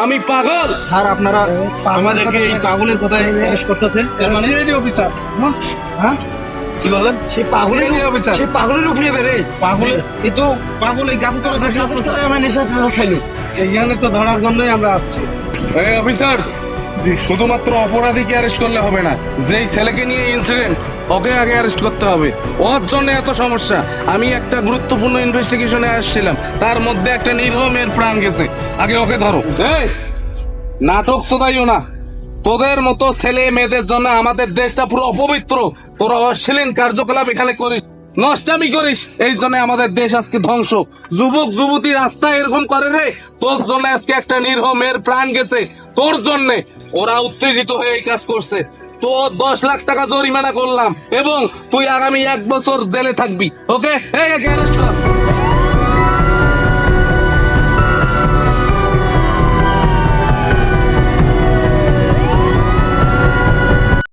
আমি পাগল? স্যার আপনারা আমাদেরকে এই পাগলের কথায় অ্যারেস্ট করতেছেন? মানে অফিসার হ্যাঁ কি বলেন? সেই পাগলের অফিসার সেই পাগলের উপরে বেড়ে পাগল? এ তো পাগল এই গাছ তলা থাকে স্যার আমার নেশা খাইলো। এইখানে তো ধরার জন্যই আমরা আসছি। এই অফিসার, শুধুমাত্র অপরাধীকে অ্যারেস্ট করলে হবে না, যেই ছেলেকে নিয়ে ইনসিডেন্ট ওকে আগে অ্যারেস্ট করতে হবে। ওর জন্য এত সমস্যা। আমি একটা গুরুত্বপূর্ণ ইনভেস্টিগেশনে আসছিলাম, তার মধ্যে একটা নির্মম মেয়ের প্রাণ গেছে। আগে ওকে ধরো। এই নাটক চোদাইও না। তোদের মতো ছেলে মেয়েদের জন্য আমাদের দেশটা পুরো অপবিত্র। তোরা অশ্লীল কার্যকলাপ এখানে করিস, নষ্টামি করিস, এই জন্য আমাদের দেশ আজকে ধ্বংস। যুবক যুবতী রাস্তায় এরকম করে রে, তোর জন্য আজকে একটা নিরীহ মেয়ের প্রাণ গেছে। তোর জন্য ওরা উত্তেজিত হয়ে এই কাজ করছে। তো 10 লাখ টাকা জরিমানা করলাম এবং তুই আগামী 1 বছর জেলে থাকবি। ওকে, এই অ্যারেস্ট কর।